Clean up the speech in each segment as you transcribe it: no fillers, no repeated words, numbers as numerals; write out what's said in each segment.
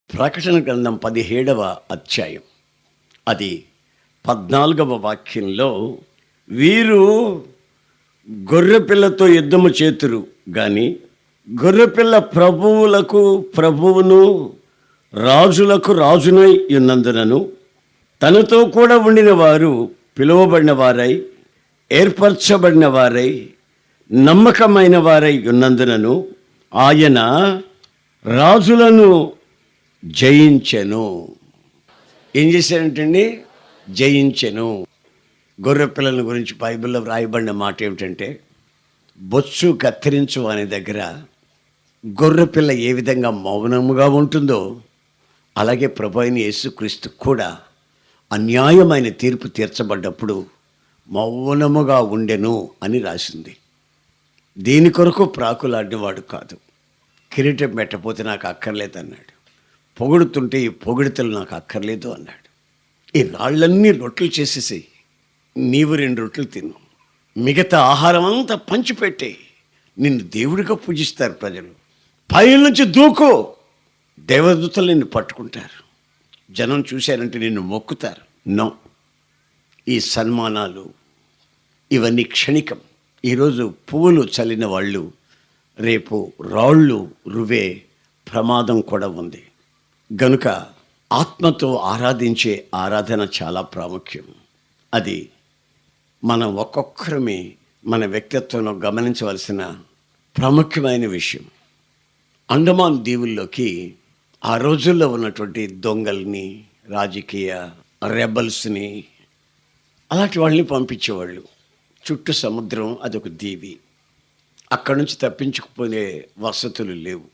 ప్రకటన గ్రంథం 17వ అధ్యాయం అది 14వ వాక్యంలో, వీరు గొర్రెపిల్లతో యుద్ధము చేతురు గాని గొర్రెపిల్ల ప్రభువులకు ప్రభువును రాజులకు రాజునై ఉన్నందునను తనతో కూడా ఉండిన వారు పిలువబడిన వారై ఏర్పరచబడిన వారై నమ్మకమైన వారై ఉన్నందునను ఆయన రాజులను జయించెను. ఏం చేశారంటండి? జయించెను. గొర్రె పిల్లల గురించి బైబిల్లో వ్రాయబడిన మాట ఏమిటంటే, బొచ్చు కత్తిరించు అనే దగ్గర గొర్రెపిల్ల ఏ విధంగా మౌనముగా ఉంటుందో అలాగే ప్రభు అయిన యేసుక్రీస్తు కూడా అన్యాయమైన తీర్పు తీర్చబడ్డప్పుడు మౌనముగా ఉండెను అని రాసింది. దీని కొరకు ప్రాకులాడినవాడు కాదు. కిరీటం పెట్టకపోతే నాకు అక్కర్లేదన్నాడు. పొగుడుతుంటే ఈ పొగిడితలు నాకు అక్కర్లేదు అన్నాడు. ఈ రాళ్ళన్నీ రొట్టెలు చేసేసి నీవు 2 రొట్టెలు తిను, మిగతా ఆహారం అంతా పంచిపెట్టే, నిన్ను దేవుడిగా పూజిస్తారు ప్రజలు. పైనుంచి దూకు, దేవదూతలు నిన్ను పట్టుకుంటారు, జనం చూశారంటే నిన్ను మొక్కుతారు. నో, ఈ సన్మానాలు ఇవన్నీ క్షణికం. ఈరోజు పువ్వులు చల్లిన వాళ్ళు రేపు రాళ్ళు రువే ప్రమాదం కూడా ఉంది. గనుక ఆత్మతో ఆరాధించే ఆరాధన చాలా ప్రాముఖ్యం. అది మనం ఒక్కొక్కరమే మన వ్యక్తిత్వంలో గమనించవలసిన ప్రాముఖ్యమైన విషయం. అండమాన్ దీవుల్లోకి ఆ రోజుల్లో ఉన్నటువంటి దొంగల్ని, రాజకీయ రెబల్స్ని, అలాంటి వాళ్ళని పంపించేవాళ్ళు. చుట్టూ సముద్రం, అదొక దీవి. అక్కడి నుంచి తప్పించుకుపోయే వసతులు లేవు.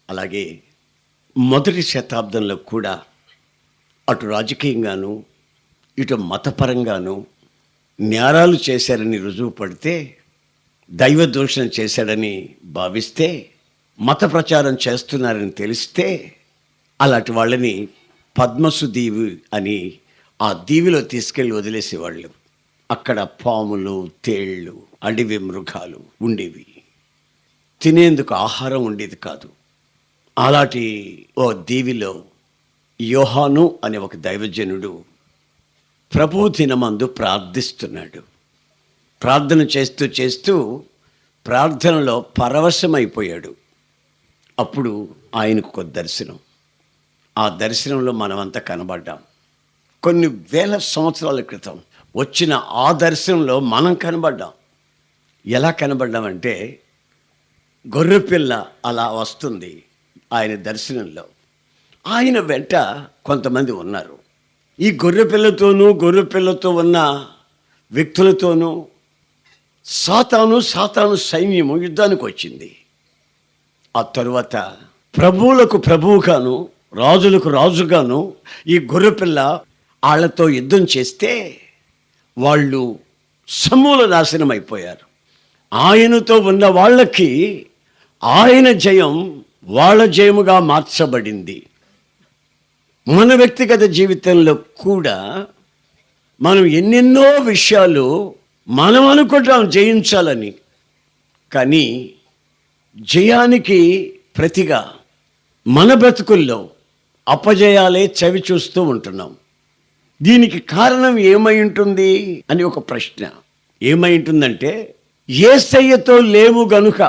అలాగే మొదటి శతాబ్దంలో కూడా అటు రాజకీయంగాను ఇటు మతపరంగాను నేరాలు చేశారని రుజువు పడితే, దైవ దూషణ చేశాడని భావిస్తే, మత ప్రచారం చేస్తున్నారని తెలిస్తే అలాంటి వాళ్ళని పద్మసు దీవి అని ఆ దీవిలో తీసుకెళ్ళి వదిలేసేవాళ్ళు. అక్కడ పాములు, తేళ్ళు, అడవి మృగాలు ఉండేవి. తినేందుకు ఆహారం ఉండేది కాదు. అలాంటి ఓ దీవిలో యోహాను అనే ఒక దైవజనుడు ప్రభు దినమందు ప్రార్థిస్తున్నాడు. ప్రార్థన చేస్తూ చేస్తూ ప్రార్థనలో పరవశమైపోయాడు. అప్పుడు ఆయనకు ఒక దర్శనం. ఆ దర్శనంలో మనమంతా కనబడ్డాం. కొన్ని వేల సంవత్సరాల క్రితం వచ్చిన ఆ దర్శనంలో మనం కనబడ్డాం. ఎలా కనబడ్డామంటే, గొర్రెపిల్ల అలా వస్తుంది ఆయన దర్శనంలో. ఆయన వెంట కొంతమంది ఉన్నారు. ఈ గొర్రెపిల్లతో ఉన్న వ్యక్తులతోనూ సాతాను సైన్యము యుద్ధానికి వచ్చింది. ఆ తరువాత ప్రభువులకు ప్రభువుగాను రాజులకు రాజుగాను ఈ గొర్రెపిల్ల వాళ్ళతో యుద్ధం చేస్తే వాళ్ళు సమూల నాశనం అయిపోయారు. ఆయనతో ఉన్న వాళ్ళకి ఆయన జయం వాళ్ళ జయముగా మార్చబడింది. మన వ్యక్తిగత జీవితంలో కూడా మనం ఎన్నెన్నో విషయాలు మనం అనుకుంటాం జయించాలని, కానీ జయానికి ప్రతిగా మన బ్రతుకుల్లో అపజయాలే చవి చూస్తూ ఉంటున్నాం. దీనికి కారణం ఏమై ఉంటుంది అని ఒక ప్రశ్న. ఏమై ఉంటుందంటే, యేసయ్యతో లేవు గనుక,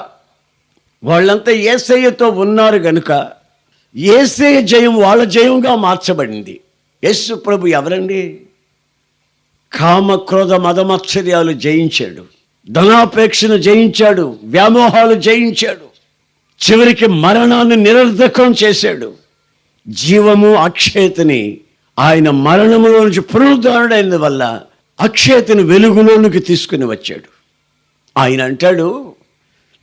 వాళ్ళంతా యేసయ్యతో ఉన్నారు గనుక యేసయ్య జయం వాళ్ళ జయంగా మార్చబడింది. యేసు ప్రభు ఎవరండి? కామ క్రోధ మదమత్సర్యాలు జయించాడు, ధనాపేక్షను జయించాడు, వ్యామోహాలు జయించాడు, చివరికి మరణాన్ని నిరర్ధకం చేశాడు. జీవము అక్షయతని ఆయన మరణములో నుంచి పునరుద్ధరణైన వల్ల అక్షయతని వెలుగులోనికి తీసుకుని వచ్చాడు. ఆయన అంటాడు,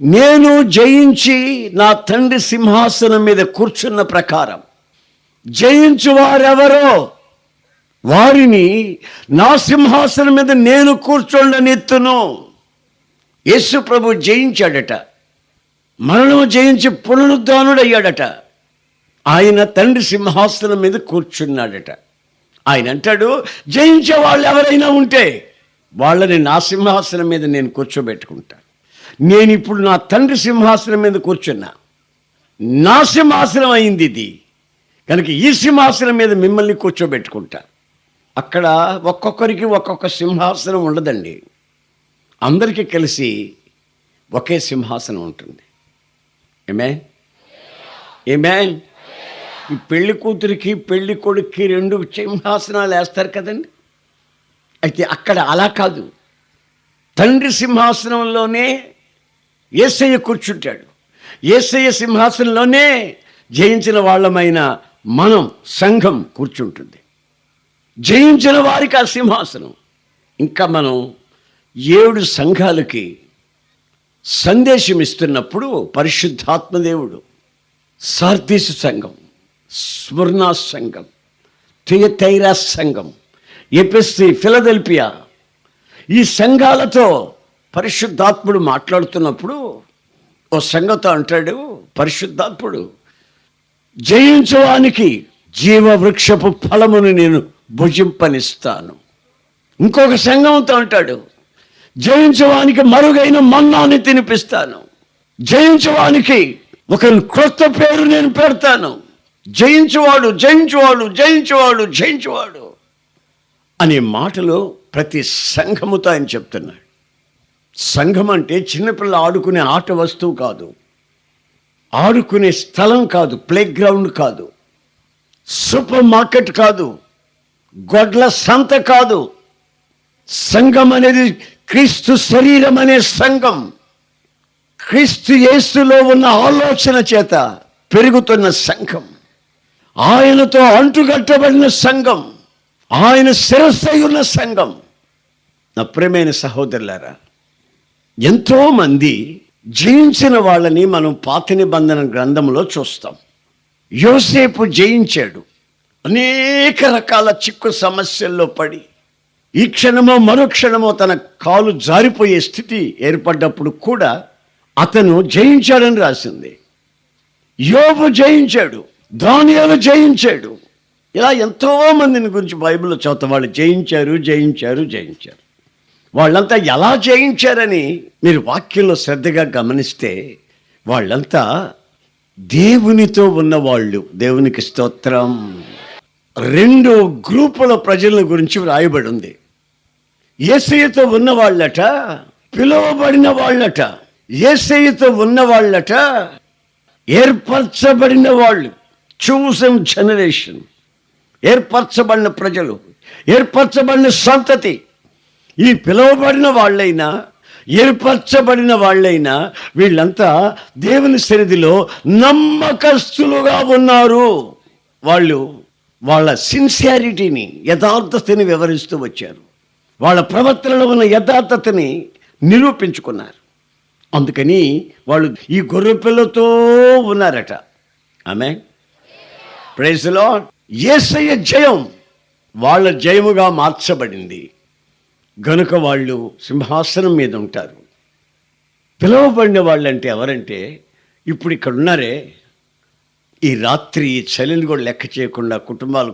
నేను జయించి నా తండ్రి సింహాసనం మీద కూర్చున్న ప్రకారం జయించు వారెవరో వారిని నా సింహాసనం మీద నేను కూర్చోండనెత్తును. యేసు ప్రభు జయించాడట, మరణము జయించి పునరుద్ధానుడయ్యాడట. ఆయన తండ్రి సింహాసనం మీద కూర్చున్నాడట. ఆయన అంటాడు, జయించే వాళ్ళు ఎవరైనా ఉంటే వాళ్ళని నా సింహాసనం మీద నేను కూర్చోబెట్టుకుంటాను. నేను ఇప్పుడు నా తండ్రి సింహాసనం మీద కూర్చున్నా, నా సింహాసనం అయింది ఇది. కనుక ఈ సింహాసనం మీద మిమ్మల్ని కూర్చోబెట్టుకుంటా. అక్కడ ఒక్కొక్కరికి ఒక్కొక్క సింహాసనం ఉండదండి, అందరికీ కలిసి ఒకే సింహాసనం ఉంటుంది. ఆమేన్, ఆమేన్. ఈ పెళ్లి కూతురికి పెళ్లి కొడుక్కి 2 సింహాసనాలు వేస్తారు కదండి. అయితే అక్కడ అలా కాదు, తండ్రి సింహాసనంలోనే యేసయ్య కూర్చుంటాడు. యేసయ్య సింహాసనంలోనే జయించిన వాళ్ళమైన మనం, సంఘం కూర్చుంటుంది. జయించిన వారికి ఆ సింహాసనం. ఇంకా మనం 7 సంఘాలకి సందేశం ఇస్తున్నప్పుడు పరిశుద్ధాత్మదేవుడు సార్దీసు సంఘం, స్మర్నా సంఘం, థియతైరా సంఘం, ఎఫెసీ, ఫిలదెల్ఫియా, ఈ సంఘాలతో పరిశుద్ధాత్ముడు మాట్లాడుతున్నప్పుడు ఓ సంఘంతో అంటాడు పరిశుద్ధాత్ముడు, జయించడానికి జీవవృక్షపు ఫలమును నేను భుజింపనిస్తాను. ఇంకొక సంఘంతో అంటాడు, జయించడానికి మరుగైన మన్నాని తినిపిస్తాను. జయించడానికి ఒక క్రొత్త పేరు నేను పెడతాను. జయించువాడు, జయించువాడు, జయించువాడు, జయించువాడు అనే మాటలో ప్రతి సంఘముతో ఆయన చెప్తున్నాడు. సంఘం అంటే చిన్నపిల్ల ఆడుకునే ఆట వస్తువు కాదు, ఆడుకునే స్థలం కాదు, ప్లే గ్రౌండ్ కాదు, సూపర్ మార్కెట్ కాదు, గొడ్ల సంత కాదు. సంఘం అనేది క్రీస్తు శరీరం అనే సంఘం. క్రీస్తు యేసులో ఉన్న ఆలోచన చేత పెరుగుతున్న సంఘం, ఆయనతో అంటుగట్టబడిన సంఘం, ఆయన శిరస్సై ఉన్న సంఘం. నా ప్రియమైన సహోదరులారా, ఎంతోమంది జయించిన వాళ్ళని మనం పాత నిబంధన గ్రంథంలో చూస్తాం. యోసేపు జయించాడు. అనేక రకాల చిక్కు సమస్యల్లో పడి ఈ క్షణమో మరో క్షణమో తన కాలు జారిపోయే స్థితి ఏర్పడ్డప్పుడు కూడా అతను జయించాడని రాసింది. యోబు జయించాడు, దానియేలు జయించాడు. ఇలా ఎంతో మందిని గురించి బైబిల్లో చదువుతాం. వాళ్ళు జయించారు, జయించారు, జయించారు. వాళ్ళంతా ఎలా జయించారని మీరు వాక్యంలో శ్రద్ధగా గమనిస్తే వాళ్ళంతా దేవునితో ఉన్నవాళ్ళు. దేవునికి స్తోత్రం. 2 గ్రూపుల ప్రజల గురించి వ్రాయబడి ఉంది. యేసయ్యతో ఉన్నవాళ్ళట, పిలువబడిన వాళ్ళట. యేసయ్యతో ఉన్నవాళ్ళట ఏర్పరచబడిన వాళ్ళు, చూసన్ జనరేషన్, ఏర్పరచబడిన ప్రజలు, ఏర్పరచబడిన సంతతి. ఈ పిలువబడిన వాళ్ళైనా ఏర్పరచబడిన వాళ్ళైనా వీళ్ళంతా దేవుని సన్నిధిలో నమ్మకస్తులుగా ఉన్నారు. వాళ్ళు వాళ్ళ సిన్సియారిటీని, యథార్థతని వివరిస్తూ వచ్చారు. వాళ్ళ ప్రవర్తనలో ఉన్న యథార్థతని నిరూపించుకున్నారు. అందుకని వాళ్ళు ఈ గొర్రె పిల్లతో ఉన్నారట. ఆమేన్, ప్రైజ్ ది లార్డ్. యేసయ్య జయం వాళ్ళ జయముగా మార్చబడింది గనుక వాళ్ళు సింహాసనం మీద ఉంటారు. పిలువబడిన వాళ్ళంటే ఎవరంటే ఇప్పుడు ఇక్కడ ఉన్నారే, ఈ రాత్రి ఈ చలిని కూడా లెక్క చేయకుండా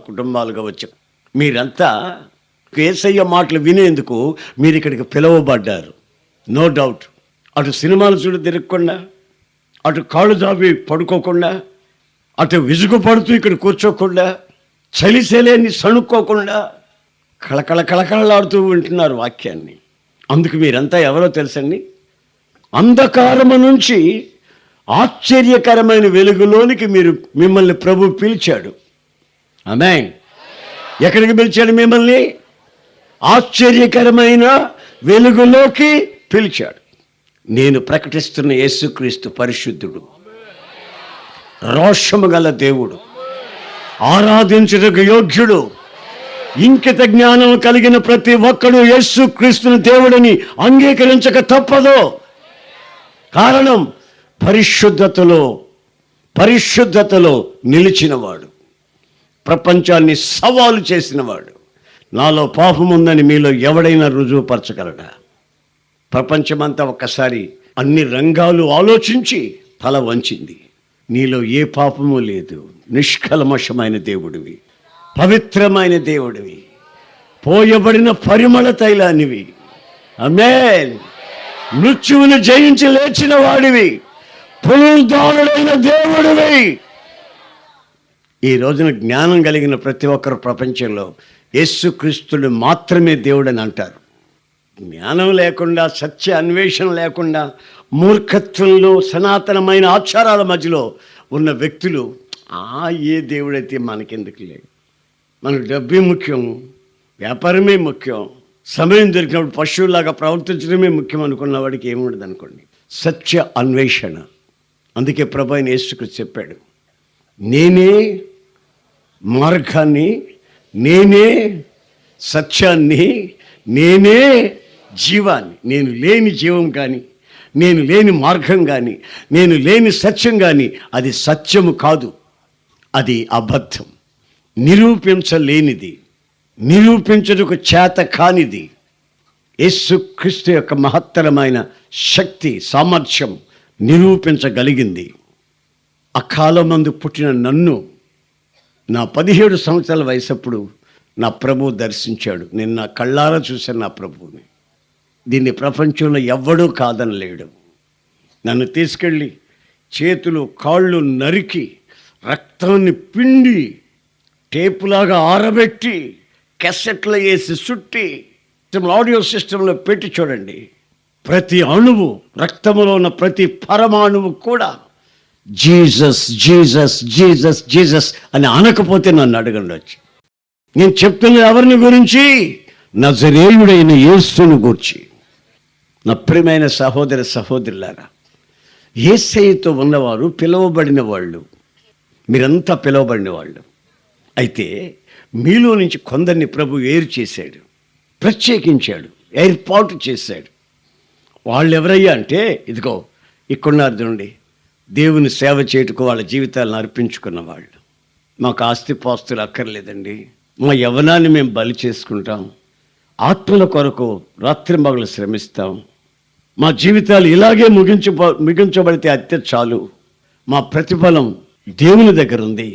కుటుంబాలుగా వచ్చి మీరంతా యేసయ్య మాటలు వినేందుకు మీరు ఇక్కడికి పిలువబడ్డారు. No doubt. అటు సినిమాలు చూడు తిరగకుండా, అటు కాళ్ళు జాబి పడుకోకుండా, అటు విసుగు పడుతూ ఇక్కడ కూర్చోకుండా, చలిసేలేని సణుక్కోకుండా కళకళలాడుతూ వింటున్నారు వాక్యాన్ని. అందుకు మీరంతా ఎవరో తెలుసండి, అంధకారము నుంచి ఆశ్చర్యకరమైన వెలుగులోనికి మిమ్మల్ని ప్రభు పిలిచాడు. ఆమేన్. ఎక్కడికి పిలిచాడు మిమ్మల్ని? ఆశ్చర్యకరమైన వెలుగులోకి పిలిచాడు. నేను ప్రకటిస్తున్న యేసుక్రీస్తు పరిశుద్ధుడు, రోషము గల దేవుడు, ఆరాధించుటకు యోగ్యుడు. ఇంకిత జ్ఞానం కలిగిన ప్రతి ఒక్కడు యేసుక్రీస్తుని దేవుడిని అంగీకరించక తప్పదు. కారణం పరిశుద్ధతలో నిలిచినవాడు, ప్రపంచాన్ని సవాలు చేసినవాడు. నాలో పాపం ఉందని మీలో ఎవడైనా రుజువుపరచగలడా? ప్రపంచమంతా ఒక్కసారి అన్ని రంగాలు ఆలోచించి తల వంచింది. నీలో ఏ పాపము లేదు, నిష్కల్మషమైన దేవుడివి, పవిత్రమైన దేవుడివి, పోయబడిన పరిమళ తైలానివి. ఆమేన్. మృత్యువును జయించి లేచిన వాడివి, పునరుద్ధానుడైన దేవుడివి. ఈ రోజున జ్ఞానం కలిగిన ప్రతి ఒక్కరు ప్రపంచంలో యేసుక్రీస్తుడు మాత్రమే దేవుడని అంటారు. జ్ఞానం లేకుండా, సత్య అన్వేషణ లేకుండా, మూర్ఖత్వంలో, సనాతనమైన ఆచారాల మధ్యలో ఉన్న వ్యక్తులు ఏ దేవుడైతే మనకెందుకు లేదు, మనకు డబ్బే ముఖ్యం, వ్యాపారమే ముఖ్యం, సమయం దొరికినప్పుడు పశువులాగా ప్రవర్తించడమే ముఖ్యం అనుకున్న వాడికి ఏముండదు అనుకోండి. సత్య అన్వేషణ. అందుకే ప్రభు అయిన యేసుక్రీస్తు చెప్పాడు, నేనే మార్గాన్ని, నేనే సత్యాన్ని, నేనే జీవాన్ని. నేను లేని జీవం కానీ, నేను లేని మార్గం కానీ, నేను లేని సత్యం కానీ అది సత్యము కాదు, అది అబద్ధం, నిరూపించలేనిది, నిరూపించుటకు చేత కానిది. యేసుక్రీస్తు యొక్క మహత్తరమైన శక్తి, సామర్థ్యం నిరూపించగలిగింది. అకాలమందు పుట్టిన నన్ను నా 17 సంవత్సరాల వయసప్పుడు నా ప్రభువు దర్శించాడు. నేను నా కళ్ళారా చూశాను నా ప్రభువుని. దీన్ని ప్రపంచంలో ఎవ్వడూ కాదనలేడు. నన్ను తీసుకెళ్ళి చేతులు కాళ్ళు నరికి, రక్తాన్ని పిండి, టేపులాగా ఆరబెట్టి, క్యాసెట్లు వేసి చుట్టి, ఆడియో సిస్టంలో పెట్టి చూడండి. ప్రతి అణువు, రక్తంలో ఉన్న ప్రతి పరమాణువు కూడా జీసస్ జీసస్ జీసస్ జీసస్ అని అనకపోతే నన్ను అడగండి వచ్చి. నేను చెప్తున్నది ఎవరిని గురించి? నజరేయుడైన యేసును గురించి. నా ప్రియమైన సహోదర సహోదరులారా, యేసయ్యతో ఉన్నవారు పిలువబడిన వాళ్ళు, మీరంతా పిలువబడిన వాళ్ళు. అయితే మీలో నుంచి కొందరిని ప్రభు వేరు చేశాడు, ప్రత్యేకించాడు, ఏర్పాటు చేశాడు. వాళ్ళు ఎవరయ్యా అంటే, ఇదిగో ఇక్కడున్నారు చూడండి, దేవుని సేవ చేయుటకు వాళ్ళ జీవితాలను అర్పించుకున్న వాళ్ళు. మాకు ఆస్తిపాస్తులు అక్కర్లేదండి, మా యవ్వనాన్ని మేము బలి చేసుకుంటాం, ఆత్మల కొరకు రాత్రి మగలు శ్రమిస్తాం, మా జీవితాలు ఇలాగే ముగించబడితే అత్య చాలు, మా ప్రతిఫలం దేవుని దగ్గర ఉంది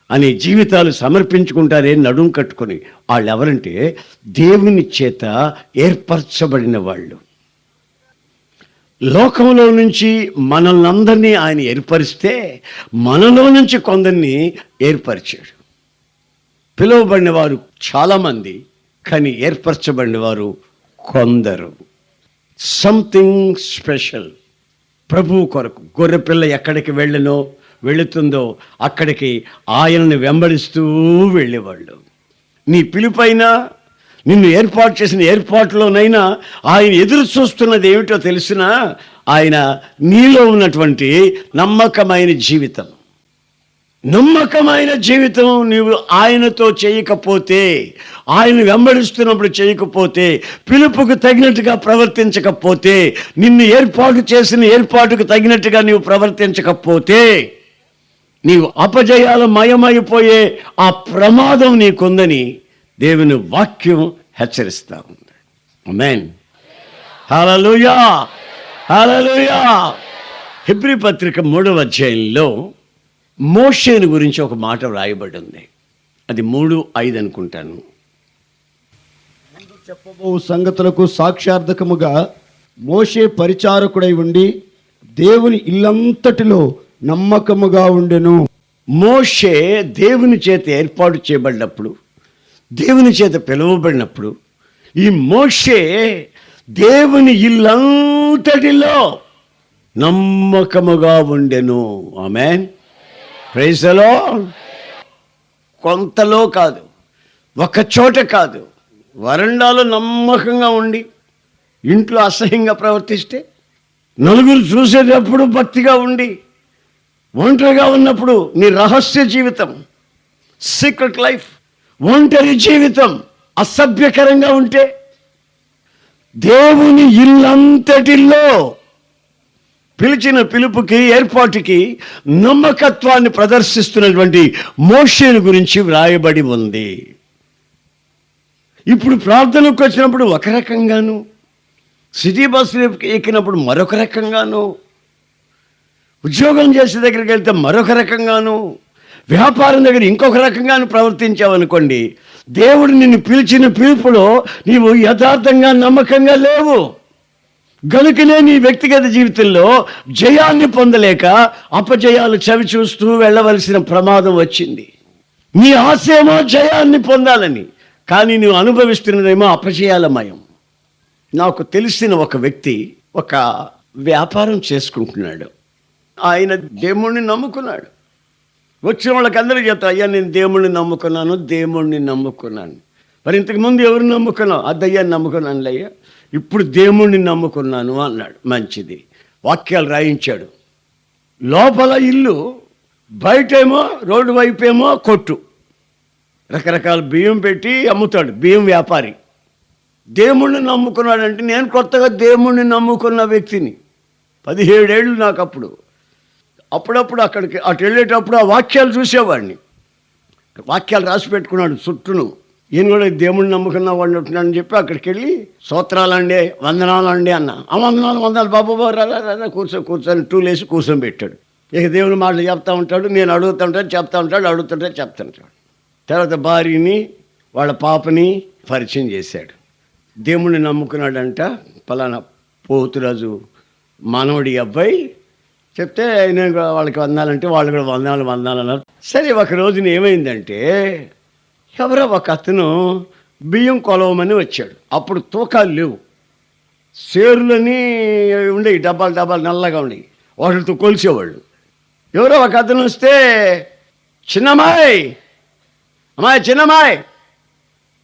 అని జీవితాలు సమర్పించుకుంటారే నడుం కట్టుకొని. వాళ్ళు ఎవరంటే దేవుని చేత ఏర్పరచబడిన వాళ్ళు. లోకంలో నుంచి మనల్ని అందరినీ ఆయన ఏర్పరిస్తే మనలో నుంచి కొందరిని ఏర్పరిచాడు. పిలువబడిన వారు చాలామంది, కానీ ఏర్పరచబడిన వారు కొందరు. Something special. ప్రభువు కొరకు గొర్రెపిల్ల ఎక్కడికి వెళుతుందో అక్కడికి ఆయనను వెంబడిస్తూ వెళ్ళేవాళ్ళు. నీ పిలుపైనా, నిన్ను ఏర్పాటు చేసిన ఏర్పాటులోనైనా ఆయన ఎదురు చూస్తున్నది ఏమిటో తెలిసినా, ఆయన నీలో ఉన్నటువంటి నమ్మకమైన జీవితం. నమ్మకమైన జీవితం నీవు ఆయనతో చేయకపోతే, ఆయన వెంబడిస్తున్నప్పుడు చేయకపోతే, పిలుపుకు తగినట్టుగా ప్రవర్తించకపోతే, నిన్ను ఏర్పాటు చేసిన ఏర్పాటుకు తగినట్టుగా నీవు ప్రవర్తించకపోతే, నీవు అపజయాల మయమైపోయే ఆ ప్రమాదం నీకుందని దేవుని వాక్యం హెచ్చరిస్తూ ఉంది. ఆమేన్. హల్లెలూయా, హల్లెలూయా. హెబ్రీ పత్రిక 3వ అధ్యాయంలో మోషేను గురించి ఒక మాట వ్రాయబడి ఉంది. అది 3:5 అనుకుంటాను. చెప్పబో సంగతులకు సాక్ష్యార్థకముగా మోషే పరిచారకుడై ఉండి దేవుని ఇల్లంతటిలో నమ్మకముగా ఉండెను. మోషే దేవుని చేత ఏర్పాటు చేయబడినప్పుడు, దేవుని చేత పిలువబడినప్పుడు, ఈ మోషే దేవుని ఇల్లంతటిలో నమ్మకముగా ఉండెను. ఆమేన్. Praise the lord. కొంతలో కాదు, ఒక చోట కాదు, వరండాలో నమ్మకంగా ఉండి, ఇంట్లో అసహ్యంగా ప్రవర్తిస్తే, నలుగురు చూసేటప్పుడు భక్తిగా ఉండి, ఒంటరిగా ఉన్నప్పుడు నీ రహస్య జీవితం, సీక్రెట్ లైఫ్, ఒంటరి జీవితం అసభ్యకరంగా ఉంటే, దేవుని ఇల్లంతటిలో పిలిచిన పిలుపుకి, ఏర్పాటుకి నమ్మకత్వాన్ని ప్రదర్శిస్తున్నటువంటి మోషేను గురించి వ్రాయబడి ఉంది. ఇప్పుడు ప్రార్థనకు వచ్చినప్పుడు ఒక రకంగాను, సిటీ బస్సులు ఎక్కినప్పుడు మరొక రకంగాను, ఉద్యోగం చేసే దగ్గరికి వెళ్తే మరొక రకంగాను, వ్యాపారం దగ్గర ఇంకొక రకంగాను ప్రవర్తించావనుకోండి, దేవుడు నిన్ను పిలిచిన పిలుపులో నీవు యథార్థంగా నమ్మకంగా లేవు. గనుకనే నీ వ్యక్తిగత జీవితంలో జయాన్ని పొందలేక అపజయాలు చవి చూస్తూ వెళ్ళవలసిన ప్రమాదం వచ్చింది. నీ ఆశేమో జయాన్ని పొందాలని, కానీ నువ్వు అనుభవిస్తున్నదేమో అపజయాలమయం. నాకు తెలిసిన ఒక వ్యక్తి ఒక వ్యాపారం చేసుకుంటున్నాడు. ఆయన దేవుణ్ణి నమ్ముకున్నాడు. వచ్చిన వాళ్ళకి అందరికీ చెప్తా, అయ్యా నేను దేవుణ్ణి నమ్ముకున్నాను. మరి ఇంతకుముందు ఎవరు నమ్ముకున్నావు? అద్దయ్యాన్ని నమ్ముకున్నాను అయ్యా, ఇప్పుడు దేవుణ్ణి నమ్ముకున్నాను అన్నాడు. మంచిది. వాక్యాలు రాయించాడు. లోపల ఇల్లు, బయటేమో రోడ్డు వైపేమో కొట్టు. రకరకాల బియ్యం పెట్టి అమ్ముతాడు, బియ్యం వ్యాపారి. దేవుణ్ణి నమ్ముకున్నాడంటే, నేను కొత్తగా దేవుణ్ణి నమ్ముకున్న వ్యక్తిని. 17 ఏళ్ళు నాకు అప్పుడప్పుడు అక్కడికి అటు వెళ్ళేటప్పుడు ఆ వాక్యాలు చూసేవాడిని. వాక్యాలు రాసి పెట్టుకున్నాడు చుట్టూను. ఈయన కూడా దేవుణ్ణి నమ్ముకున్న వాడిని ఉంటున్నాడని చెప్పి అక్కడికి వెళ్ళి స్తోత్రాలండి, వందనాలండి అన్న. ఆ వందనాలు బాబు రా కూర్చొని టూలేసి కూర్చొని పెట్టాడు. ఇక దేవుని మాటలు చెప్తా ఉంటాడు, నేను అడుగుతుంటాను, చెప్తా ఉంటాడు. తర్వాత భార్యని వాళ్ళ పాపని పరిచయం చేశాడు. దేవుణ్ణి నమ్ముకున్నాడంట, పలానా పోతురాజు మనవడి అబ్బాయి చెప్తే నేను వాళ్ళకి వందాలంటే వాళ్ళు కూడా వందనాలు అన్నారు. సరే, ఒక రోజున ఏమైందంటే, ఎవరో ఒక అతను బియ్యం కొలవమని వచ్చాడు. అప్పుడు తూకాలు లేవు, సేరులని ఉండేవి, డబ్బాలు నల్లగా ఉండేవి, వాటితో కొలిసేవాళ్ళు. ఎవరో ఒక అతను వస్తే, చిన్నమ్మాయి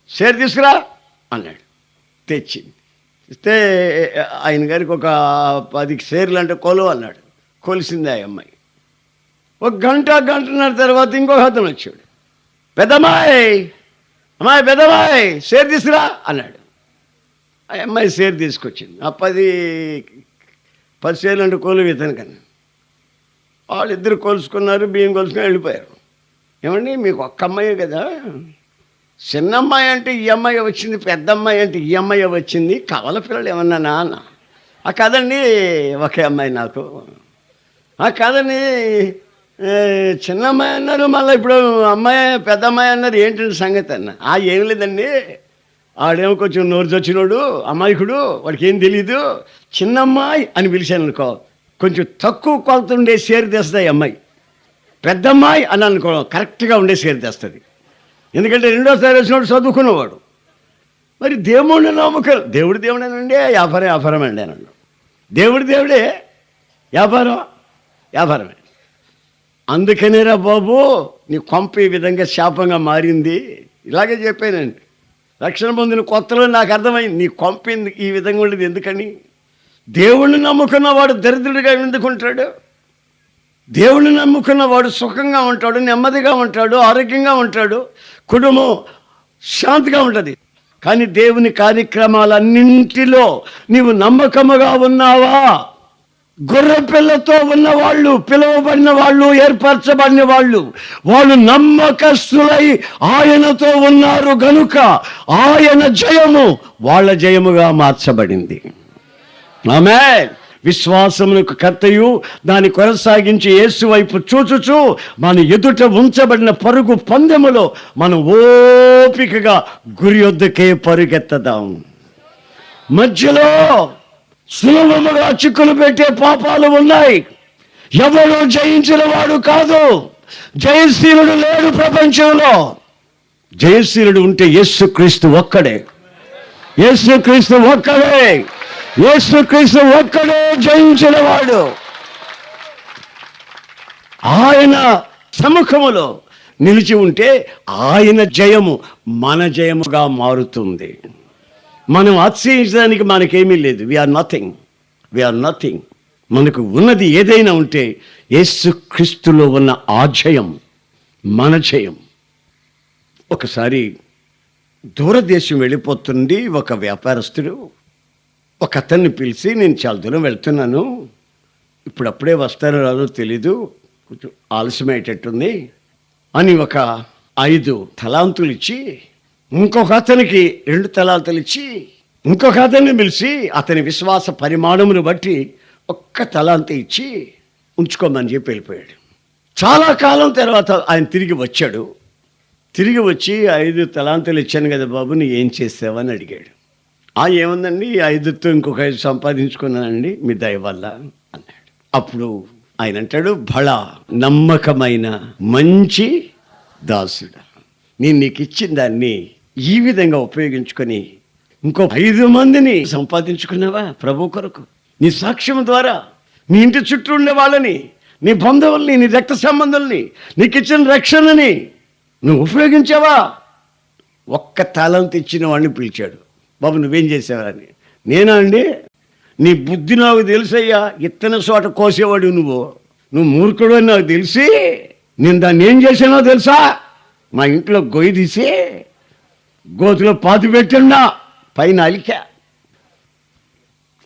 సేరు తీసుకురా అన్నాడు. తెచ్చింది. ఇస్తే ఆయన గారికి ఒక 10 సేర్లు అంటే కొలువు అన్నాడు. కొలిసింది ఆ అమ్మాయి. ఒక గంటన్నర తర్వాత ఇంకొక అతను వచ్చాడు. పెద్దమ్మాయి సేరు తీసుకురా అన్నాడు. ఆ అమ్మాయి సేరు తీసుకొచ్చింది. ఆ 10 సేర్లు అంటే కొలువు ఇతనికన్నా. వాళ్ళిద్దరు కొలుసుకున్నారు, బియ్యం కొలుసుకొని వెళ్ళిపోయారు. ఏమండి, మీకు ఒక్క అమ్మాయి కదా, చిన్న అమ్మాయి అంటే ఈ అమ్మాయి వచ్చింది, పెద్ద అమ్మాయి అంటే ఈ అమ్మాయి వచ్చింది, కవల పిల్లలు ఏమన్నానా అన్న. కాదండి, ఒకే అమ్మాయి నాకు. కాదండి, చిన్న అమ్మాయి అన్నారు, మళ్ళీ ఇప్పుడు పెద్ద అమ్మాయి అన్నారు, ఏంటంటే సంగతి అన్న. ఏం లేదండి, ఆడేమో కొంచెం నోరు చచ్చినోడు అమాయకుడు, వాడికి ఏం తెలీదు, చిన్నమ్మాయి అని పిలిచాను అనుకో, కొంచెం తక్కువ కొలత ఉండే సేరు తెస్తుంది అమ్మాయి. పెద్దమ్మాయి అని అనుకో, కరెక్ట్గా ఉండే సేరు తెస్తుంది. ఎందుకంటే రెండోసారి వచ్చినప్పుడు చదువుకున్నవాడు. మరి దేవుడిని నమ్మకం, దేవుడేనండి, వ్యాపారం అండి అన్నాడు. దేవుడే, వ్యాపారమే. అందుకనేరా బాబు నీ కొంప ఈ విధంగా శాపంగా మారింది. ఇలాగే చెప్పానండి. రక్షణ పొందిన కొత్తలో నాకు అర్థమైంది, నీ కొంప ఈ విధంగా ఉండేది ఎందుకని. దేవుణ్ణి నమ్ముకున్నవాడు దరిద్రుడిగా ఎందుకుంటాడు? దేవుణ్ణి నమ్ముకున్నవాడు సుఖంగా ఉంటాడు, నెమ్మదిగా ఉంటాడు, ఆరోగ్యంగా ఉంటాడు, కుటుంబం శాంతిగా ఉంటుంది. కానీ దేవుని కార్యక్రమాలన్నింటిలో నీవు నమ్మకముగా ఉన్నావా? గొర్రె పిల్లతో ఉన్నవాళ్ళు, పిలువబడిన వాళ్ళు, ఏర్పరచబడిన వాళ్ళు నమ్మకస్తులై ఆయనతో ఉన్నారు గనుక ఆయన జయము వాళ్ళ జయముగా మార్చబడింది. ఆమేన్. విశ్వాసమునకు కర్తయు దాన్ని కొనసాగించి యేసు వైపు చూచుచు మన ఎదుట ఉంచబడిన పరుగు పందెములో మనం ఓపికగా గురి వద్దకే పరుగెత్తదాం. మధ్యలో సులభముగా చిక్కులు పెట్టే పాపాలు ఉన్నాయి. ఎవరు జయించిన వాడు కాదు. జయశీలుడు లేడు ప్రపంచంలో. జయశీలుడు ఉంటే యేసుక్రీస్తు ఒక్కడే. యేసుక్రీస్తు ఒక్కడే జయించిన వాడు. ఆయన సముఖములో నిలిచి ఉంటే ఆయన జయము మన జయముగా మారుతుంది. మనం అతిశయించడానికి మనకేమీ లేదు. We are nothing. మనకు ఉన్నది ఏదైనా ఉంటే యేసుక్రీస్తులో ఉన్న ఆ జయం మన జయం. ఒకసారి దూరదేశం వెళ్ళిపోతుంది ఒక వ్యాపారస్తుడు ఒక అతన్ని పిలిచి, నేను చాలా దూరం వెళ్తున్నాను, ఇప్పుడప్పుడే వస్తారో రాదో తెలీదు, కొంచెం ఆలస్యమయ్యేటట్టుంది అని ఒక 5 తలాంతులు ఇచ్చి, ఇంకొక అతనికి 2 తలాంతులు ఇచ్చి, ఇంకొక అతన్ని పిలిచి అతని విశ్వాస పరిమాణమును బట్టి 1 తలాంతు ఇచ్చి ఉంచుకోమని చెప్పి వెళ్ళిపోయాడు. చాలా కాలం తర్వాత ఆయన తిరిగి వచ్చాడు. తిరిగి వచ్చి 5 తలాంతులు ఇచ్చాను కదా బాబు, నీ ఏం చేసావని అడిగాడు. ఏముందండి, 5తో ఇంకొక 5 సంపాదించుకున్నానండి మీ దయ వల్ల అన్నాడు. అప్పుడు ఆయన అంటాడు, బళ నమ్మకమైన మంచి దాసుడా, నేను నీకు ఇచ్చిన దాన్ని ఈ విధంగా ఉపయోగించుకొని ఇంకో 5 మందిని సంపాదించుకున్నావా ప్రభు కొరకు? నీ సాక్ష్యం ద్వారా నీ ఇంటి చుట్టూ ఉండే వాళ్ళని, నీ బంధువుల్ని, నీ రక్త సంబంధుల్ని, నీకు ఇచ్చిన రక్షణని నువ్వు ఉపయోగించావా? ఒక్క తాళంత ఇచ్చిన వాడిని పిలిచాడు. బాబు నువ్వేం చేసావని. నేనా అండి? నీ బుద్ధి నాకు తెలుసయ్యా, ఇత్తన చోట కోసేవాడు నువ్వు మూర్ఖుడు అని నాకు తెలిసి నేను దాన్ని ఏం చేశానో తెలుసా? మా ఇంట్లో గొయ్యి తీసి గోతులో పాతి పెట్టినా పైన అలికా.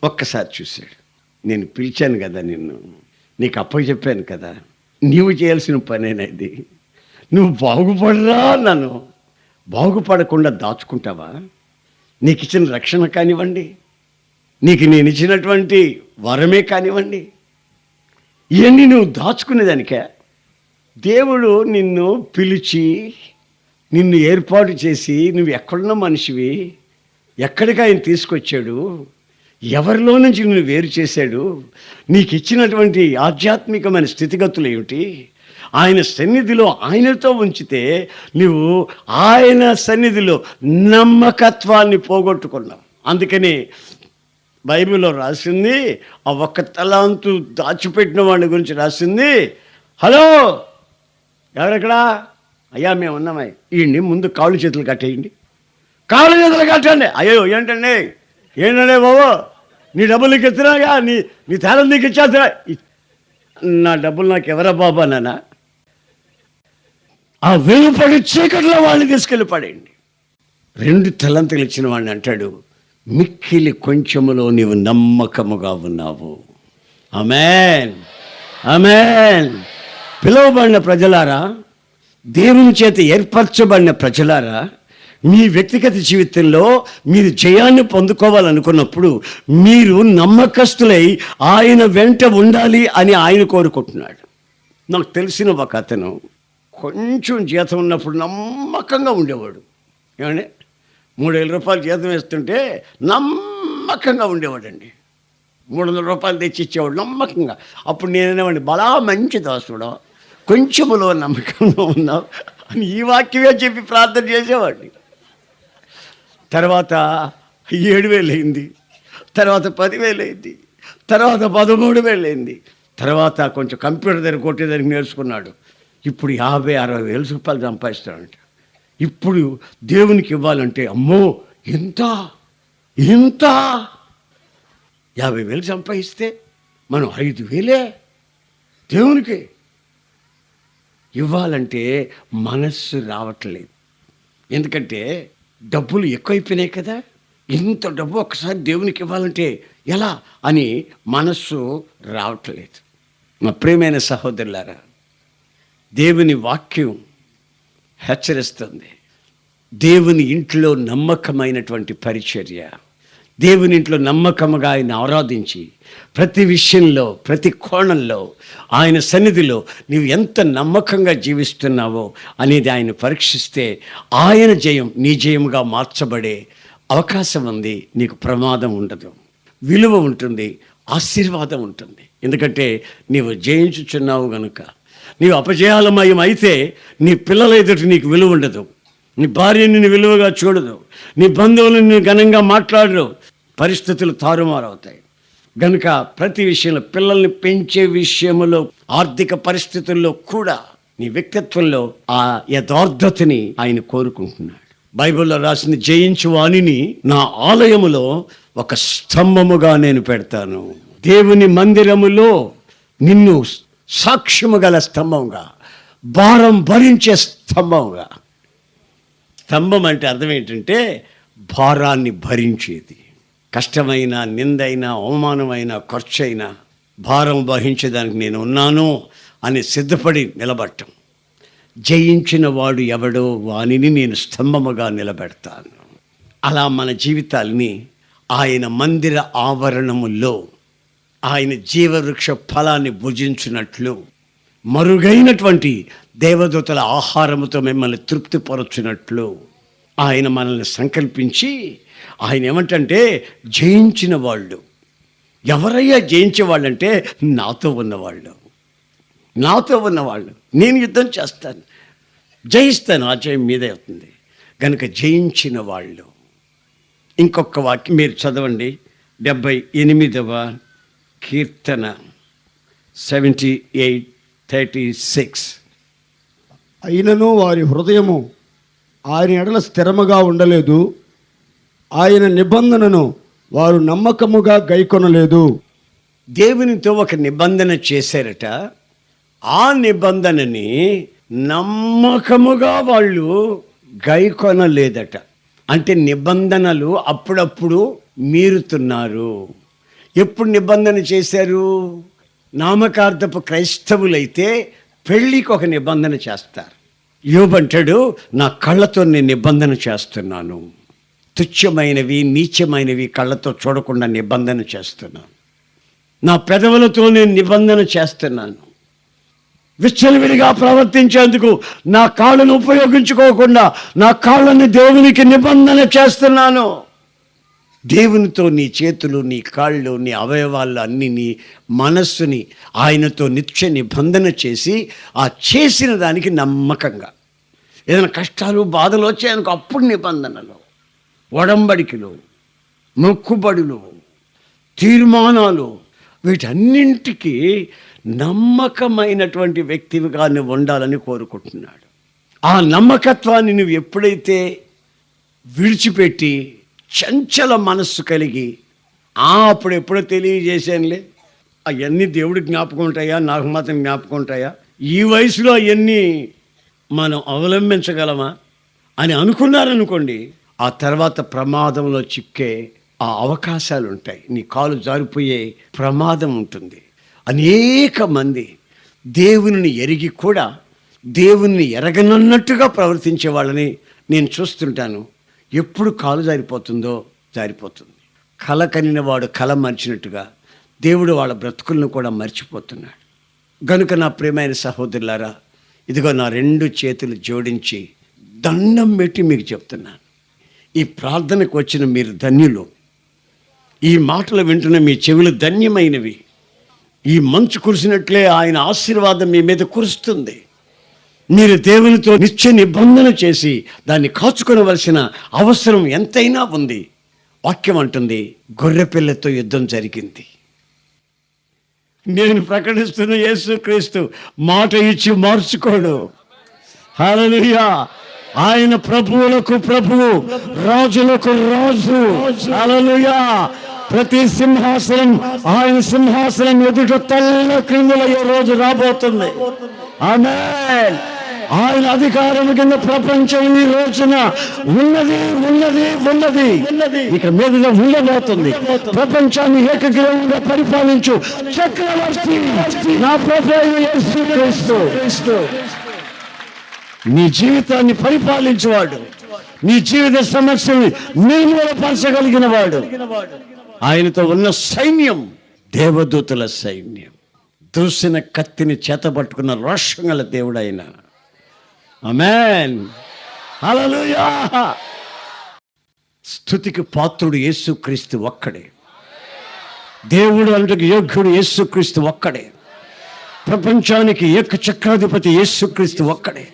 ఒక్కసారి చూశాడు. నేను పిలిచాను కదా నిన్ను, నీకు అప్పచెప్పాను కదా, నీవు చేయాల్సిన పనేనది. నువ్వు బాగుపడరా నన్ను. బాగుపడకుండా దాచుకుంటావా? నీకు ఇచ్చిన రక్షణ కానివ్వండి, నీకు నేను ఇచ్చినటువంటి వరమే కానివ్వండి, ఇవన్నీ నువ్వు దాచుకునేదానికే. దేవుడు నిన్ను పిలిచి నిన్ను ఏర్పాటు చేసి నువ్వు ఎక్కడున్న మనిషివి, ఎక్కడికి ఆయన తీసుకొచ్చాడు, ఎవరిలో నుంచి నిన్ను వేరు చేశాడు, నీకు ఇచ్చినటువంటి ఆధ్యాత్మికమైన స్థితిగతులు ఏమిటి, ఆయన సన్నిధిలో ఆయనతో ఉంచితే నువ్వు ఆయన సన్నిధిలో నమ్మకత్వాన్ని పోగొట్టుకున్నావు. అందుకని బైబిల్లో రాసింది, ఆ ఒక్క తలాంతు దాచిపెట్టిన వాడి గురించి రాసింది. హలో ఎవరెక్కడా? అయ్యా మేము ఉన్నామా? ఈయన్ని ముందు కాళ్ళు చేతులు కట్టేయండి, కాళ్ళు చేతులు కట్టండి. అయ్యో ఏంటండి, ఏంటండి బాబు, నీ డబ్బులు నీకు ఇచ్చినాగా, నీ తాళం నీకు ఇచ్చేస్తా. నా డబ్బులు నాకు ఎవరా బాబా నాన్న? ఆ వెలుపడి చీకట్లో వాళ్ళని తీసుకెళ్ళి పడేయండి. 2 తలంతులు ఇచ్చిన వాడిని అంటాడు, మిక్కిలి కొంచెములో నీవు నమ్మకముగా ఉన్నావు. ఆమేన్, ఆమేన్. పిలువబడిన ప్రజలారా, దేవుని చేత ఏర్పరచబడిన ప్రజలారా, మీ వ్యక్తిగత జీవితంలో మీరు జయాన్ని పొందుకోవాలనుకున్నప్పుడు మీరు నమ్మకస్తులై ఆయన వెంట ఉండాలి అని ఆయన కోరుకుంటున్నాడు. నాకు తెలిసిన ఒక అతను కొంచెం జీతం ఉన్నప్పుడు నమ్మకంగా ఉండేవాడు. ఏమండి, 3,000 రూపాయలు జీతం వేస్తుంటే నమ్మకంగా ఉండేవాడండి. 300 రూపాయలు తెచ్చి ఇచ్చేవాడు నమ్మకంగా. అప్పుడు నేనేవాడిని, బలా మంచి దాసుడు, కొంచెములో నమ్మకంగా ఉన్నావు అని ఈ వాక్యమే చెప్పి ప్రార్థన చేసేవాడిని. తర్వాత 7,000 అయింది, తర్వాత 10,000 అయింది, తర్వాత 13,000 అయింది. తర్వాత కొంచెం కంప్యూటర్ దగ్గర కొట్టేదానికి నేర్చుకున్నాడు. ఇప్పుడు 50,000-60,000 రూపాయలు సంపాదిస్తాడంట. ఇప్పుడు దేవునికి ఇవ్వాలంటే అమ్మో ఎంత 50,000 సంపాదిస్తే మనం 5,000 దేవునికి ఇవ్వాలంటే మనస్సు రావట్లేదు. ఎందుకంటే డబ్బులు ఎక్కువైపోయినాయి కదా, ఇంత డబ్బు ఒక్కసారి దేవునికి ఇవ్వాలంటే ఎలా అని మనస్సు రావట్లేదు. మా ప్రియమైన సహోదరులారా, దేవుని వాక్యం హెచ్చరిస్తుంది. దేవుని ఇంట్లో నమ్మకమైనటువంటి పరిచర్య, దేవుని ఇంట్లో నమ్మకముగా ఆయన ఆరాధించి ప్రతి విషయంలో, ప్రతి కోణంలో ఆయన సన్నిధిలో నీవు ఎంత నమ్మకంగా జీవిస్తున్నావో అనేది ఆయన పరీక్షిస్తే ఆయన జయం నీ జయముగా మార్చబడే అవకాశం ఉంది. నీకు ప్రమాదం ఉండదు, విలువ ఉంటుంది, ఆశీర్వాదం ఉంటుంది. ఎందుకంటే నీవు జయించుచున్నావు గనుక. నీవు అపజయాలమయం అయితే నీ పిల్లల ఎదుట నీకు విలువ ఉండదు, నీ భార్య నిన్ను విలువగా చూడదు, నీ బంధువులు నిన్ను ఘనంగా మాట్లాడరు, పరిస్థితులు తారుమారవుతాయి. గనుక ప్రతి విషయంలో, పిల్లల్ని పెంచే విషయంలో, ఆర్థిక పరిస్థితుల్లో కూడా నీ వ్యక్తిత్వంలో ఆ యథార్థతని ఆయన కోరుకుంటున్నాడు. బైబిల్లో రాసింది, జయించు వానిని నా ఆలయములో ఒక స్తంభముగా నేను పెడతాను. దేవుని మందిరములో నిన్ను సాక్ష్యము గల స్తంభంగా, భారం భరించే స్తంభంగా. స్తంభం అంటే అర్థం ఏంటంటే భారాన్ని భరించేది. కష్టమైన, నిందైన, అవమానమైన, ఖర్చైన భారం వహించేదానికి నేను ఉన్నాను అని సిద్ధపడి నిలబడటం. జయించిన వాడు ఎవడో వానిని నేను స్తంభముగా నిలబెడతాను. అలా మన జీవితాల్ని ఆయన మందిర ఆవరణములో ఆయన జీవవృక్ష ఫలాన్ని భుజించినట్లు, మరుగైనటువంటి దేవదూతల ఆహారముతో మిమ్మల్ని తృప్తిపరచునట్లు ఆయన మనల్ని సంకల్పించి, ఆయన ఏమంటే జయించిన వాళ్ళు. ఎవరయ్యా జయించేవాళ్ళంటే నాతో ఉన్నవాళ్ళు, నాతో ఉన్నవాళ్ళు. నేను యుద్ధం చేస్తాను. జయిస్తాను, ఆ జయం మీదే అవుతుంది. కనుక జయించిన వాళ్ళు. ఇంకొక వాక్యం మీరు చదవండి, 78వ కీర్తన 78:36. అయినను వారి హృదయము ఆయన ఎడల స్థిరముగా ఉండలేదు, ఆయన నిబంధనను వారు నమ్మకముగా గైకొనలేదు. దేవునితో ఒక నిబంధన చేశారట, ఆ నిబంధనని నమ్మకముగా వాళ్ళు గైకొనలేదట. అంటే నిబంధనలు అప్పుడప్పుడు మీరుతున్నారు. ఎప్పుడు నిబంధన చేశారు? నామకార్థపు క్రైస్తవులైతే పెళ్ళికి ఒక నిబంధన చేస్తారు. యోబు అంటాడు, నా కళ్ళతో నేను నిబంధన చేస్తున్నాను, తుచ్చమైనవి నీచమైనవి కళ్ళతో చూడకుండా నిబంధన చేస్తున్నాను, నా పెదవులతో నేను నిబంధన చేస్తున్నాను, విచ్చలవిడిగా ప్రవర్తించేందుకు నా కాళ్ళను ఉపయోగించుకోకుండా నా కాళ్ళని దేవునికి నిబంధన చేస్తున్నాను. దేవునితో నీ చేతులు, నీ కాళ్ళు, నీ అవయవాళ్ళు అన్ని, నీ మనస్సుని ఆయనతో నిత్య నిబంధన చేసి ఆ చేసిన దానికి నమ్మకంగా, ఏదైనా కష్టాలు బాధలు వచ్చాయనుకో అప్పుడు నిబంధనలు, ఒడంబడికలు, మొక్కుబడులు, తీర్మానాలు, వీటన్నింటికి నమ్మకమైనటువంటి వ్యక్తిగా నువ్వు ఉండాలని కోరుకుంటున్నాడు. ఆ నమ్మకత్వాన్ని నువ్వు ఎప్పుడైతే విడిచిపెట్టి చంచల మనస్సు కలిగి అప్పుడు ఎప్పుడో తెలియజేశానులే, అవన్నీ దేవుడి జ్ఞాపకం ఉంటాయా, నాకు మాత్రం జ్ఞాపకం ఉంటాయా, ఈ వయసులో అవన్నీ మనం అవలంబించగలమా అని అనుకున్నారనుకోండి, ఆ తర్వాత ప్రమాదంలో చిక్కే ఆ అవకాశాలు ఉంటాయి. నీ కాలు జారిపోయే ప్రమాదం ఉంటుంది. అనేక మంది దేవుని ఎరిగి కూడా దేవుణ్ణి ఎరగనన్నట్టుగా ప్రవర్తించే వాళ్ళని నేను చూస్తుంటాను. ఎప్పుడు కాలు జారిపోతుందో జారిపోతుంది. కల కనిన వాడు కల మర్చినట్టుగా దేవుడు వాళ్ళ బ్రతుకులను కూడా మర్చిపోతున్నాడు. గనుక నా ప్రియమైన సహోదరులారా, ఇదిగో నా 2 చేతులు జోడించి దండం పెట్టి మీకు చెప్తున్నాను, ఈ ప్రార్థనకు వచ్చిన మీరు ధన్యులు. ఈ మాటలు వింటున్న మీ చెవులు ధన్యమైనవి. ఈ మంచు కురిసినట్లే ఆయన ఆశీర్వాదం మీ మీద కురుస్తుంది. మీరు దేవునితో నిత్య నిబంధన చేసి దాన్ని కాచుకొనవలసిన అవసరం ఎంతైనా ఉంది. వాక్యం అంటుంది, గొర్రెపిల్లతో యుద్ధం జరిగింది. నేను ప్రకటిస్తున్న యేసుక్రీస్తు మాట ఇచ్చి మార్చుకోడు. హల్లెలూయా. ఆయన ప్రభువులకు ప్రభువు, రాజులకు రాజు. హల్లెలూయా. ప్రతి సింహాసనం ఆయన సింహాసనం ఎదుట తల్ల క్రిందులయ్యే రోజు రాబోతుంది. ఆమేన్. ఆయన అధికారం కింద ప్రపంచం ఈ రోజున ఉన్నది ఉన్నది ఉన్నది ఇక మీదుగా ఉండబోతుంది. ప్రపంచాన్ని ఏకగ్రీవంగా పరిపాలించు చక్రవర్తి నా ప్రభువైన యేసుక్రీస్తు. నీ జీవితాన్ని పరిపాలించేవాడు, నీ జీవిత సమస్యని నిర్మూలపరచగలిగిన వాడు. ఆయనతో ఉన్న సైన్యం దేవదూతల సైన్యం. దూసిన కత్తిని చేతబట్టుకున్న రోషం గల దేవుడు ఆయన. ఆమేన్. హల్లెలూయా. స్తుతికి పాత్రుడు యేసుక్రీస్తు ఒక్కడే. దేవుడు అంటే యోగ్యుడు యేసుక్రీస్తు ఒక్కడే. ప్రపంచానికి ఏకచక్రాధిపతి యేసుక్రీస్తు ఒక్కడే.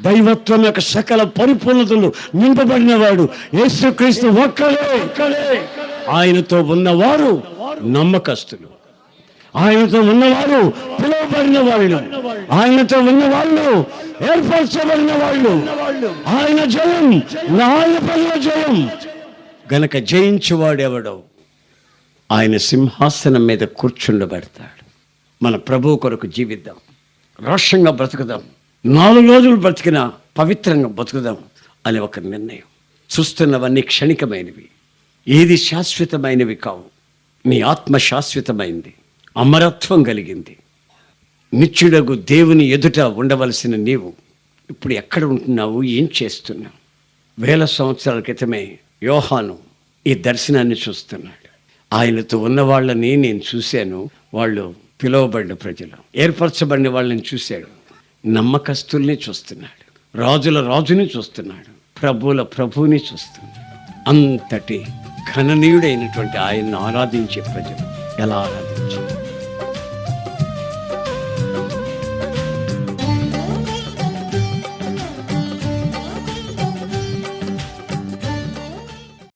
దైవత్వం యొక్క సకల పరిపూర్ణతలు నింపబడిన వాడు యేసుక్రీస్తు ఒక్కడే. ఆయనతో ఉన్నవారు నమ్మకస్తులు, ఆయనతో ఉన్నవారు పిలువబడిన వాళ్ళు, ఆయనతో ఉన్నవాళ్ళు ఏర్పరచబడిన వాళ్ళు. ఆయన జయం ఆయన పనుల జయం. గనక జయించువాడెవడో ఆయన సింహాసనం మీద కూర్చుండబెడతాడు. మన ప్రభువు కొరకు జీవిద్దాం, రోషంగా బ్రతుకుదాం, 4 రోజులు బ్రతికినా పవిత్రంగా బ్రతుకుదాం అని ఒక నిర్ణయం. చూస్తున్నవన్నీ క్షణికమైనవి, ఏది శాశ్వతమైనవి కావు. నీ ఆత్మ శాశ్వతమైంది, అమరత్వం కలిగింది. నిత్యుడగు దేవుని ఎదుట ఉండవలసిన నీవు ఇప్పుడు ఎక్కడ ఉంటున్నావు, ఏం చేస్తున్నావు? 1000 సంవత్సరాల క్రితమే యోహాను ఈ దర్శనాన్ని చూస్తున్నాడు. ఆయనతో ఉన్న వాళ్ళని నేను చూశాను. వాళ్ళు పిలువబడిన ప్రజలు, ఏర్పరచబడిన వాళ్ళని చూశాడు. నమ్మకస్తుల్ని చూస్తున్నాడు, రాజుల రాజుని చూస్తున్నాడు, ప్రభువుల ప్రభువుని చూస్తున్నాడు. అంతటి ఘననీయుడైనటువంటి ఆయన్ను ఆరాధించే ప్రజలు ఎలా ఆరాధించారు?